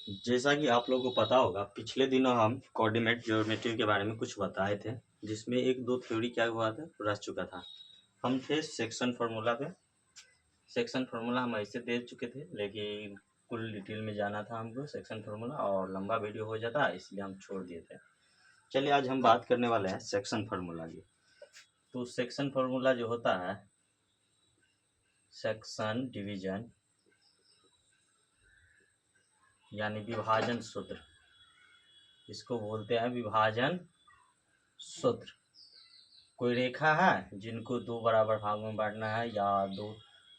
जैसा कि आप लोगों को पता होगा, पिछले दिनों हम कोऑर्डिनेट ज्योमेट्री के बारे में कुछ बताए थे, जिसमें एक दो थ्योरी क्या हुआ था, रह चुका था। हम थे सेक्शन फार्मूला पे। सेक्शन फार्मूला हम ऐसे दे चुके थे, लेकिन कुल डिटेल में जाना था हमको सेक्शन फार्मूला, और लंबा वीडियो हो जाता, इसलिए हम छोड़ दिए थे। चलिए आज हम बात करने वाले हैं सेक्शन फार्मूला की। तो सेक्शन फार्मूला जो होता है, सेक्शन डिवीजन यानी विभाजन सूत्र, इसको बोलते हैं विभाजन सूत्र। कोई रेखा है जिनको दो बराबर भाग में बांटना है, या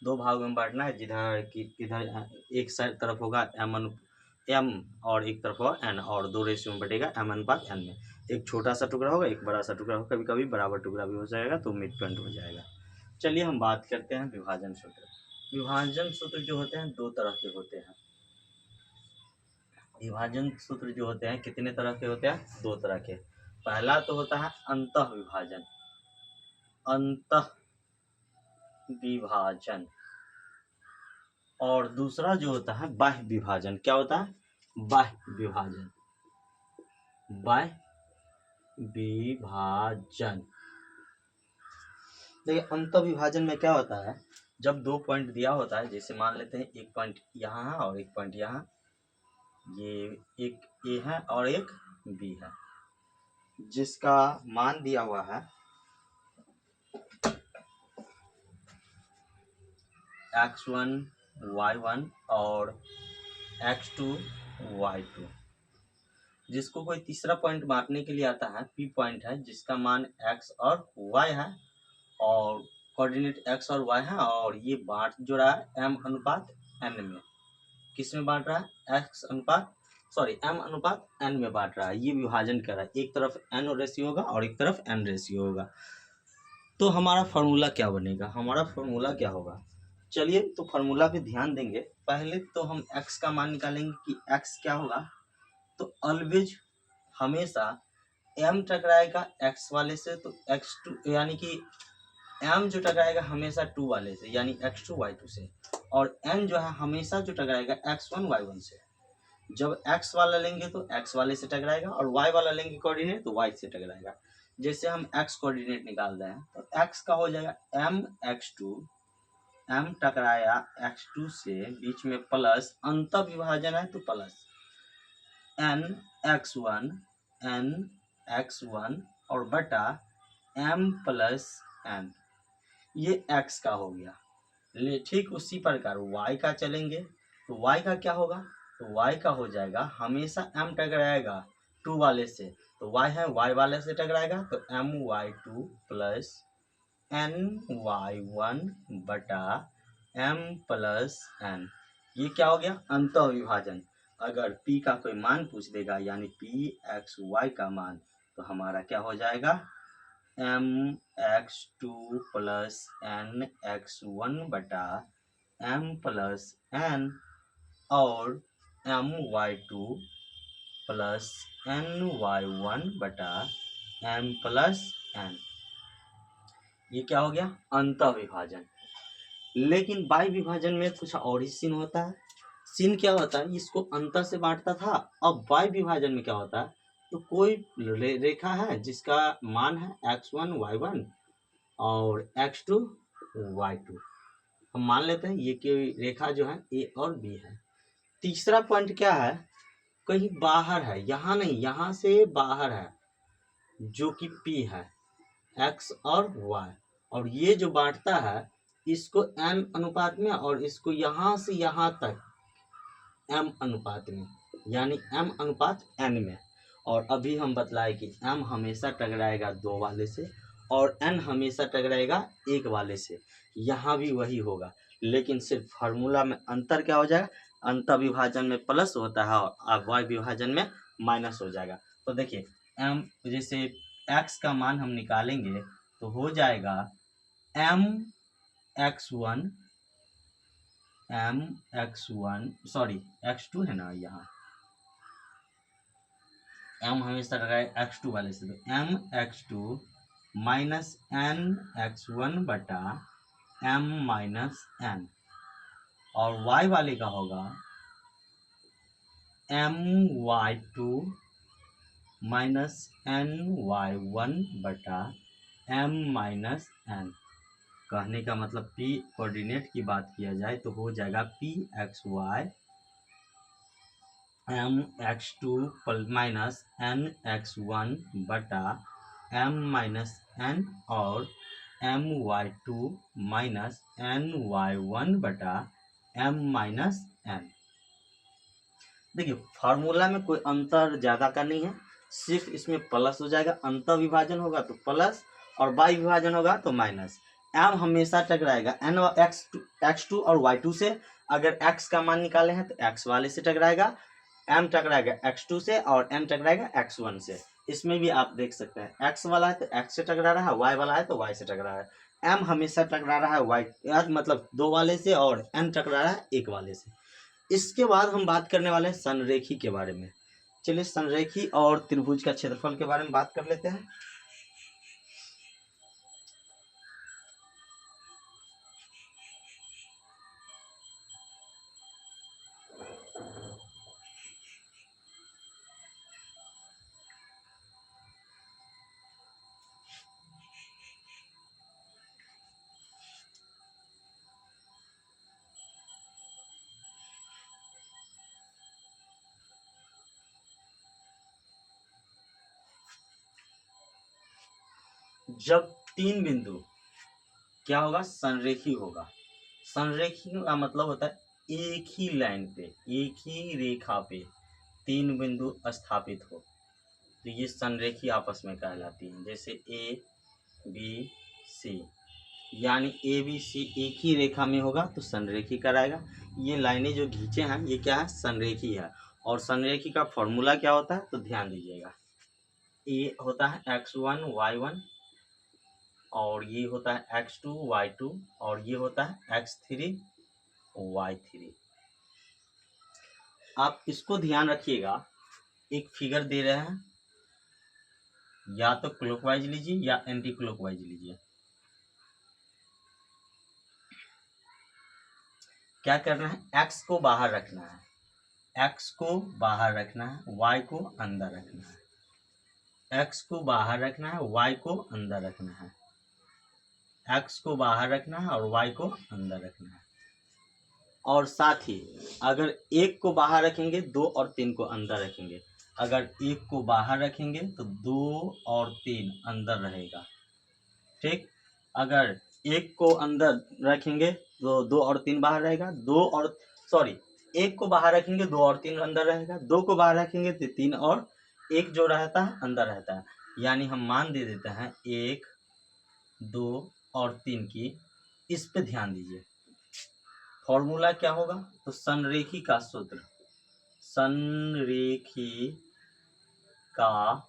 दो भाग में बांटना है, जिधर की इधर एक साइड तरफ होगा एम और एक तरफ होगा एन, और दो रेशियो में बटेगा एम अनुपात एन में। एक छोटा सा टुकड़ा होगा, एक बड़ा सा टुकड़ा होगा, कभी कभी बराबर टुकड़ा भी हो जाएगा, तो मिड पॉइंट हो जाएगा। चलिए हम बात करते हैं विभाजन सूत्र। विभाजन सूत्र जो होते हैं दो तरह के होते हैं। विभाजन सूत्र जो होते हैं कितने तरह के होते हैं? दो तरह के। पहला तो होता है अंतः विभाजन, अंतः विभाजन, और दूसरा जो होता है बाह्य विभाजन। क्या होता है? बाह्य विभाजन। बाह्य विभाजन। देखिए अंतः विभाजन में क्या होता है, जब दो पॉइंट दिया होता है, जैसे मान लेते हैं एक पॉइंट यहाँ है और एक पॉइंट यहाँ, ये एक ए है और एक बी है, जिसका मान दिया हुआ है x1 y1 और x2 y2, जिसको कोई तीसरा पॉइंट मापने के लिए आता है, पी पॉइंट है, जिसका मान x और y है, और कोऑर्डिनेट x और y है, और ये बांट जो रहा है m अनुपात n में। किस में बांट रहा है? m अनुपात n में बांट रहा है। ये विभाजन कर रहा है, एक तरफ n रेशियो होगा और एक तरफ n रेशियो होगा। तो हमारा फार्मूला क्या बनेगा? हमारा फार्मूला क्या होगा? चलिए तो फार्मूला पे ध्यान देंगे। पहले तो हम x का मान निकालेंगे कि x क्या होगा। तो ऑलवेज हमेशा m टकराएगा x वाले से, तो x2 यानी कि m जो टकराएगा हमेशा 2 वाले से, यानी x2 y2 से, और n जो है हमेशा जो टकराएगा x1 y1 से। जब x वाला लेंगे तो x वाले से टकराएगा, और y वाला लेंगे कोऑर्डिनेट तो y से टकराएगा। जैसे हम x कोऑर्डिनेट निकाल रहे हैं, तो x का हो जाएगा m x2, m टकराया x2 से, बीच में प्लस, अंतः विभाजन है तो प्लस n x1 और बटा m प्लस n, ये x का हो गया। ठीक उसी प्रकार y का चलेंगे, तो y का क्या होगा? तो y का हो जाएगा, हमेशा m टकराएगा 2 वाले से, तो y है y वाले से टकराएगा, तो my2 प्लस ny1 बटा m प्लस n। ये क्या हो गया? अंतः विभाजन। अगर p का कोई मान पूछ देगा, यानी p x y का मान, तो हमारा क्या हो जाएगा? m x2 plus n x1 बटा m प्लस n, और my2 प्लस ny1 बटा m प्लस n। ये क्या हो गया? अंतः विभाजन। लेकिन बाह्य विभाजन में कुछ और ही सीन होता है। सीन क्या होता है? इसको अंतर से बांटता था, अब बाह्य विभाजन में क्या होता है, तो कोई रेखा है जिसका मान है x1 y1 और x2 y2। हम मान लेते हैं ये कि रेखा जो है ए और बी है। तीसरा पॉइंट क्या है? कहीं बाहर है, यहाँ नहीं, यहाँ से बाहर है, जो कि p है, x और y, और ये जो बांटता है इसको m अनुपात में, और इसको यहाँ से यहाँ तक m अनुपात में, यानी m अनुपात n में। और अभी हम बतलाए कि m हमेशा टकराएगा 2 वाले से, और n हमेशा टकराएगा 1 वाले से। यहाँ भी वही होगा, लेकिन सिर्फ फार्मूला में अंतर क्या हो जाएगा? अंतर विभाजन में प्लस होता है और बाह्य विभाजन में माइनस हो जाएगा। तो देखिए m, जैसे x का मान हम निकालेंगे तो हो जाएगा m x1 x2 है ना, यहाँ m हमेशा टकराएगा x2 वाले से, तो m x2 minus n x1 बटा m माइनस n, और y वाले का होगा my2 माइनस ny1 बटा m माइनस n। कहने का मतलब p कोऑर्डिनेट की बात किया जाए तो हो जाएगा pxy mx2 माइनस nx1 बटा m माइनस n और my2 माइनस ny1 बटा m माइनस n। देखिए फार्मूला में कोई अंतर ज्यादा का नहीं है, सिर्फ इसमें प्लस हो जाएगा, अंतर विभाजन होगा तो प्लस और बाई विभाजन होगा तो माइनस। m हमेशा टकराएगा n और x2 और y2 से। अगर x का मान निकाले हैं तो x वाले से टकराएगा, m टकराएगा x2 से और n टकराएगा x1 से। इसमें भी आप देख सकते हैं x वाला है तो x से टकरा रहा है, y वाला है तो y से टकरा रहा है। m हमेशा टकरा रहा है y मतलब 2 वाले से और n टकरा रहा है 1 वाले से। इसके बाद हम बात करने वाले हैं संरेखी के बारे में। चलिए संरेखी और त्रिभुज का क्षेत्रफल के बारे में बात कर लेते हैं। जब तीन बिंदु क्या होगा, संरेखी होगा। संरेखी का मतलब होता है एक ही लाइन पे, एक ही रेखा पे तीन बिंदु स्थापित हो तो ये संरेखी आपस में कहलाती हैं। जैसे ए बी सी, यानी ए बी सी एक ही रेखा में होगा तो संरेखी कराएगा। ये लाइनें जो खींचे हैं ये क्या है, संरेखी है। और संरेखी का फॉर्मूला क्या होता है तो ध्यान दीजिएगा, ए होता है x1 y1 और ये होता है x2 y2 और ये होता है x3 y3। आप इसको ध्यान रखिएगा, एक फिगर दे रहे हैं, या तो क्लॉकवाइज लीजिए या एंटी क्लॉकवाइज लीजिए। क्या करना है, x को बाहर रखना है, x को बाहर रखना है, y को अंदर रखना है। x को बाहर रखना है, y को अंदर रखना है। x को बाहर रखना है और y को अंदर रखना है। और साथ ही अगर एक को बाहर रखेंगे 2 और 3 को अंदर रखेंगे। अगर एक को बाहर रखेंगे तो 2 और 3 अंदर रहेगा, ठीक। अगर एक को अंदर रखेंगे तो 2 और 3 बाहर रहेगा, एक को बाहर रखेंगे 2 और 3 अंदर रहेगा, 2 को बाहर रखेंगे तो 3 और 1 जो रहता है अंदर रहता है। यानी हम मान दे देते हैं 1 2 और 3 की। इस पे ध्यान दीजिए, फॉर्मूला क्या होगा तो संरेखी का सूत्र, संरेखी का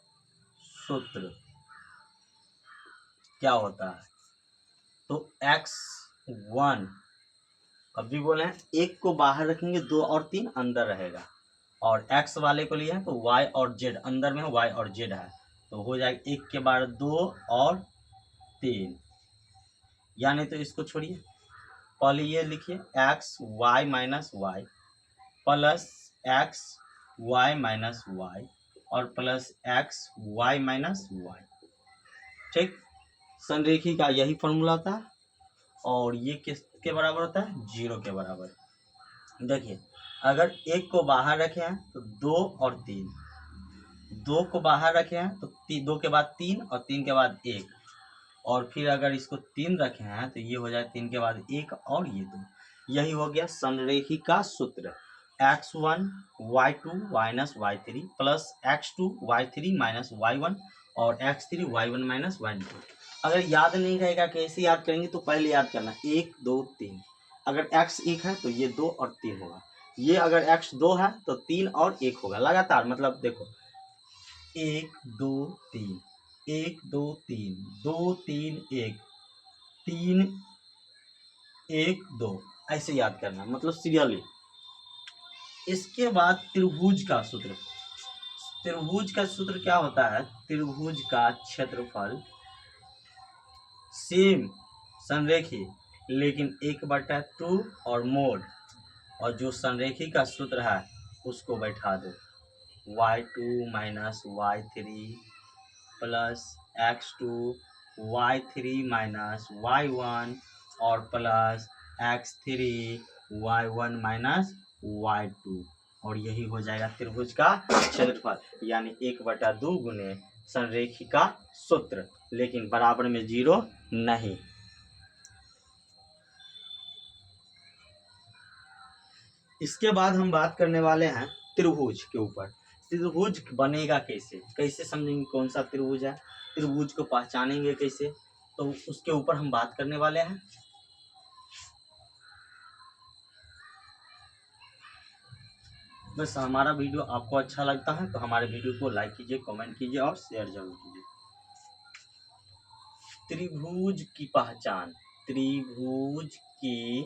सूत्र क्या होता है तो x1, अभी बोले हैं एक को बाहर रखेंगे 2 और 3 अंदर रहेगा, और x वाले को लिया है तो y और z अंदर में है, y और z है तो हो जाएगा 1 के बाद 2 और 3। यानी तो इसको छोड़िए, पहले ये लिखिए x y minus Y plus X Y minus Y और plus X Y minus Y, ठीक। संरेखी का यही फॉर्मूला होता है और ये किसके बराबर होता है, 0 के बराबर। देखिए अगर एक को बाहर रखे हैं तो 2 और 3, 2 को बाहर रखे हैं तो 2 के बाद 3 और 3 के बाद 1, और फिर अगर इसको 3 रखे हैं तो ये हो जाए 3 के बाद 1 और ये 2। यही हो गया संरेखी का सूत्र, x1 y2 minus y3 plus x2 y3 minus y1 और x3 y1 माइनस y2। अगर याद नहीं रहेगा कैसे याद करेंगे तो पहले याद करना 1 2 3, अगर x 1 है तो ये 2 और 3 होगा, ये अगर x 2 है तो 3 और 1 होगा लगातार। मतलब देखो 1 2 3 1 2 3 2 3 1 3 1 2, ऐसे याद करना, मतलब सीरियली। इसके बाद त्रिभुज का सूत्र, त्रिभुज का सूत्र क्या होता है, त्रिभुज का क्षेत्रफल सेम संरेखी लेकिन 1/2 और मोड, और जो संरेखी का सूत्र है उसको बैठा दो। y2 minus y3 plus x2 y3 minus y1 और plus x3 y1 minus y2, और यही हो जाएगा त्रिभुज का क्षेत्रफल यानी 1/2 गुने संरेखिका सूत्र, लेकिन बराबर में 0 नहीं। इसके बाद हम बात करने वाले हैं त्रिभुज के ऊपर। त्रिभुज बनेगा कैसे, कैसे समझेंगे कौन सा त्रिभुज है, त्रिभुज को पहचानेंगे कैसे, तो उसके ऊपर हम बात करने वाले हैं। बस हमारा वीडियो आपको अच्छा लगता है तो हमारे वीडियो को लाइक कीजिए, कमेंट कीजिए और शेयर जरूर कीजिए। त्रिभुज की पहचान, त्रिभुज की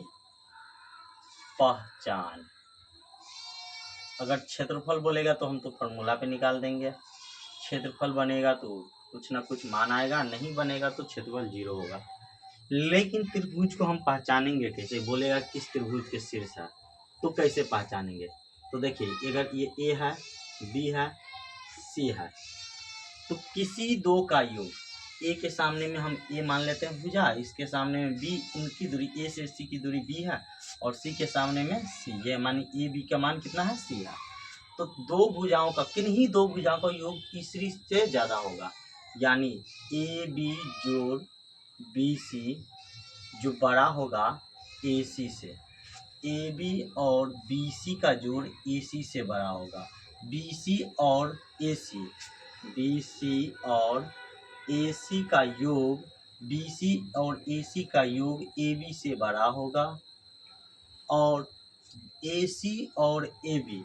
पहचान। अगर क्षेत्रफल बोलेगा तो हम तो फॉर्मूला पे निकाल देंगे, क्षेत्रफल बनेगा तो कुछ ना कुछ मान आएगा, नहीं बनेगा तो क्षेत्रफल 0 होगा। लेकिन त्रिभुज को हम पहचानेंगे कैसे, बोलेगा किस त्रिभुज के शीर्ष है, तो कैसे पहचानेंगे। तो देखिए अगर ये ए है, बी है, सी है, तो किसी दो का योग, ए के सामने में हम ए मान लेते हैं भुजा, इसके सामने में बी, इनकी दूरी ए से सी की दूरी बी है, और सी के सामने में सी, ये मानी ए बी का मान कितना है, सी है। तो दो भुजाओं का, किन्हीं दो भुजाओं का योग तीसरी से ज्यादा होगा, यानी ए बी जोड़ बी सी जो बड़ा होगा ए सी से, ए बी और बी सी का जोड़ ए सी से बड़ा होगा, बी सी और ए सी, बी सी और ए सी का योग, बी सी और ए सी का योग ए बी से बड़ा होगा, और ए सी और ए बी,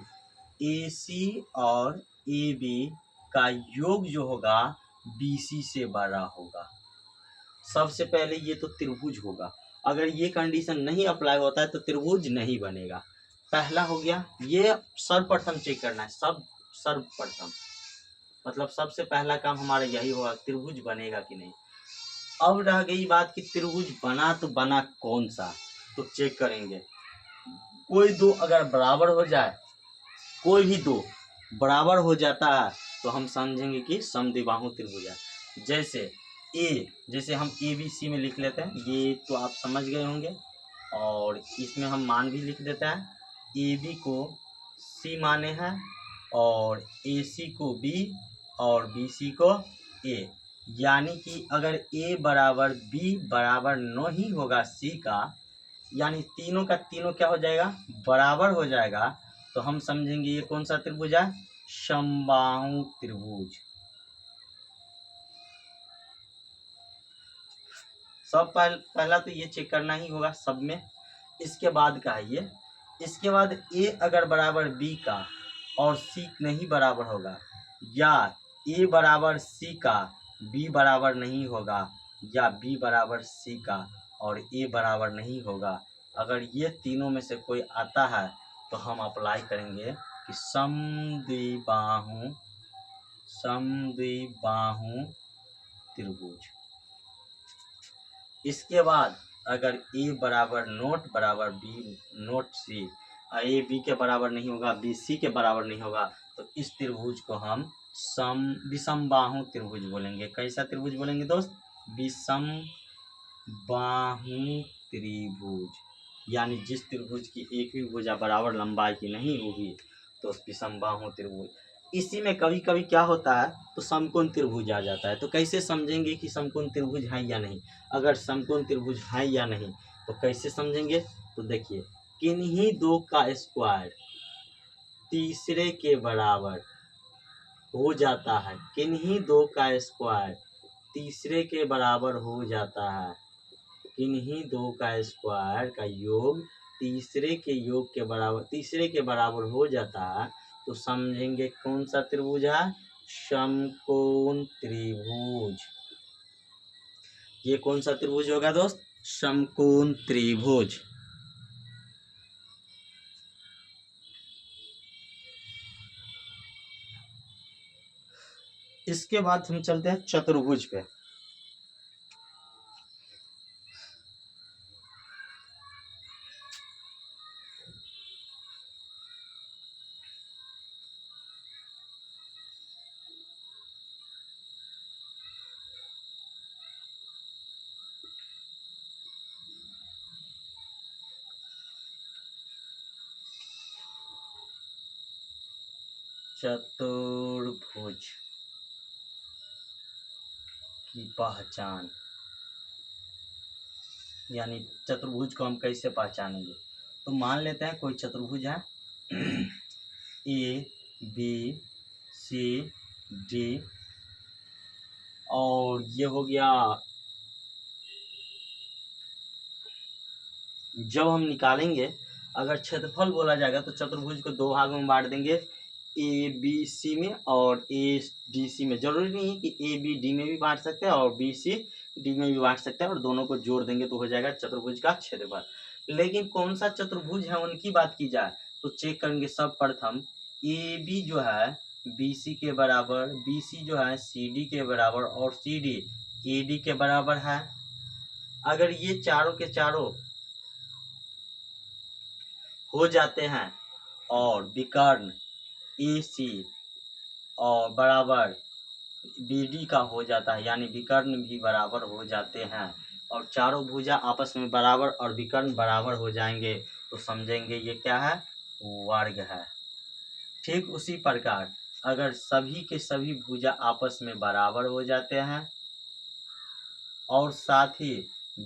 ए सी और ए बी का योग जो होगा बी सी से बड़ा होगा। सबसे पहले ये तो त्रिभुज होगा, अगर ये कंडीशन नहीं अप्लाई होता है तो त्रिभुज नहीं बनेगा। पहला हो गया, ये सर्वप्रथम चेक करना है, सर्वप्रथम मतलब सबसे पहला काम हमारा यही होगा, त्रिभुज बनेगा कि नहीं। अब रह गई बात कि त्रिभुज बना तो बना कौन सा, तो चेक करेंगे। कोई दो अगर बराबर हो जाए, कोई भी दो बराबर हो जाता है तो हम समझेंगे कि समद्विबाहु त्रिभुज है। जैसे हम ए बी सी में लिख लेते हैं, ये तो आप समझ गए होंगे, और इसमें हम मान भी लिख देते हैं, ए बी को सी माने हैं, और ए सी को बी, और बी सी को ए, यानी कि अगर ए बराबर बी बराबर नहीं होगा सी का, यानी तीनों का तीनों क्या हो जाएगा, बराबर हो जाएगा, तो हम समझेंगे ये कौन सा त्रिभुज है, समबाहु त्रिभुज। पहला तो ये चेक करना ही होगा सब में। इसके बाद का है ये, इसके बाद ए अगर बराबर बी का और सी नहीं बराबर होगा, या ए बराबर सी का बी बराबर नहीं होगा, या बी बराबर सी का और ए बराबर नहीं होगा, अगर ये तीनों में से कोई आता है तो हम अप्लाई करेंगे कि समद्विबाहु त्रिभुज। इसके बाद अगर ए बराबर नोट बराबर B not C, A B के बराबर नहीं होगा, बी सी के बराबर नहीं होगा, तो इस त्रिभुज को हम विषमबाहु त्रिभुज बोलेंगे। कैसा त्रिभुज बोलेंगे दोस्त, विषमबाहु त्रिभुज, यानी जिस त्रिभुज की एक भी भुजा बराबर लंबाई की नहीं होगी तो विषमबाहु त्रिभुज। इसी में कभी कभी क्या होता है तो समकोण त्रिभुज आ जाता है, तो कैसे समझेंगे कि समकोण त्रिभुज है या नहीं। अगर समकोण त्रिभुज है या नहीं तो कैसे समझेंगे, तो देखिए किन्हीं दो का स्क्वायर तीसरे के बराबर हो जाता है, किन्हीं दो का स्क्वायर तीसरे के बराबर हो जाता है, किन्हीं दो का स्क्वायर का योग तीसरे के योग के बराबर, तीसरे के बराबर हो जाता है, तो समझेंगे कौन सा त्रिभुज है, समकोण त्रिभुज। ये कौन सा त्रिभुज होगा दोस्त, समकोण त्रिभुज। इसके बाद हम चलते हैं चतुर्भुज पे। चतुर्भुज की पहचान, यानी चतुर्भुज को हम कैसे पहचानेंगे। तो मान लेते हैं कोई चतुर्भुज है ए बी सी डी, और ये हो गया। जब हम निकालेंगे, अगर क्षेत्रफल बोला जाएगा तो चतुर्भुज को दो भागों में बांट देंगे, ए बी सी में और ए डी सी में। जरूरी नहीं है कि ए बी डी में भी बांट सकते हैं और बी सी डी में भी बांट सकते हैं, और दोनों को जोड़ देंगे तो हो जाएगा चतुर्भुज का क्षेत्रफल। लेकिन कौन सा चतुर्भुज है उनकी बात की जाए तो चेक करेंगे। सब प्रथम ए बी जो है बी सी के बराबर, बी सी जो है सी डी के बराबर और सी डी ए डी के बराबर है। अगर ये चारों के चारों हो जाते हैं और विकर्ण ए सी और बराबर बी डी का हो जाता है, यानी विकर्ण भी बराबर हो जाते हैं, और चारों भुजा आपस में बराबर और विकर्ण बराबर हो जाएंगे, तो समझेंगे ये क्या है, वर्ग है। ठीक उसी प्रकार अगर सभी के सभी भुजा आपस में बराबर हो जाते हैं और साथ ही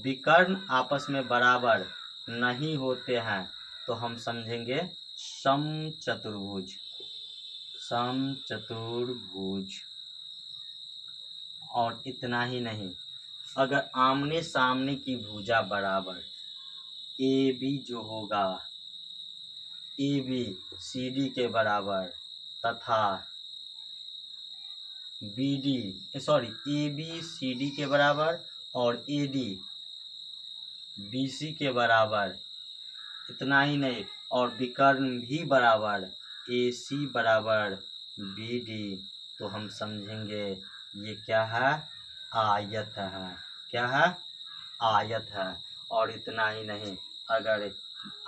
विकर्ण आपस में बराबर नहीं होते हैं, तो हम समझेंगे समचतुर्भुज। समचतुर्भुज। और इतना ही नहीं, अगर आमने सामने की भुजा बराबर ए बी जो होगा ए बी सी डी के बराबर तथा B D A B C D के बराबर और ए डी बी सी के बराबर, इतना ही नहीं और विकर्ण भी बराबर ए सी बराबर बी डी, तो हम समझेंगे ये क्या है, आयत है। क्या है, आयत है। और इतना ही नहीं, अगर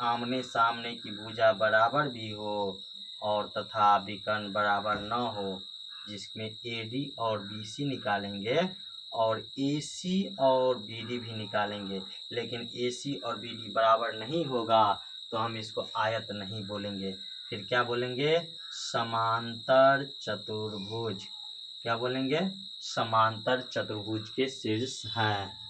आमने सामने की भुजा बराबर भी हो और तथा विकर्ण बराबर न हो, जिसमें ए डी और बी सी निकालेंगे और ए सी और बी डी भी निकालेंगे, लेकिन ए सी और बी डी बराबर नहीं होगा, तो हम इसको आयत नहीं बोलेंगे, फिर क्या बोलेंगे, समांतर चतुर्भुज। क्या बोलेंगे, समांतर चतुर्भुज के शीर्ष हैं।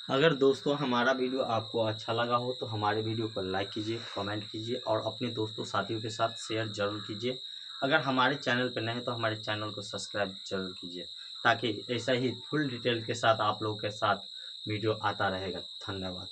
अगर दोस्तों हमारा वीडियो आपको अच्छा लगा हो तो हमारे वीडियो को लाइक कीजिए, कमेंट कीजिए और अपने दोस्तों साथियों के साथ शेयर जरूर कीजिए। अगर हमारे चैनल पर नए हैं तो हमारे चैनल को सब्सक्राइब जरूर कीजिए, ताकि ऐसा ही फुल डिटेल के साथ आप लोगों के साथ वीडियो आता रहेगा। धन्यवाद।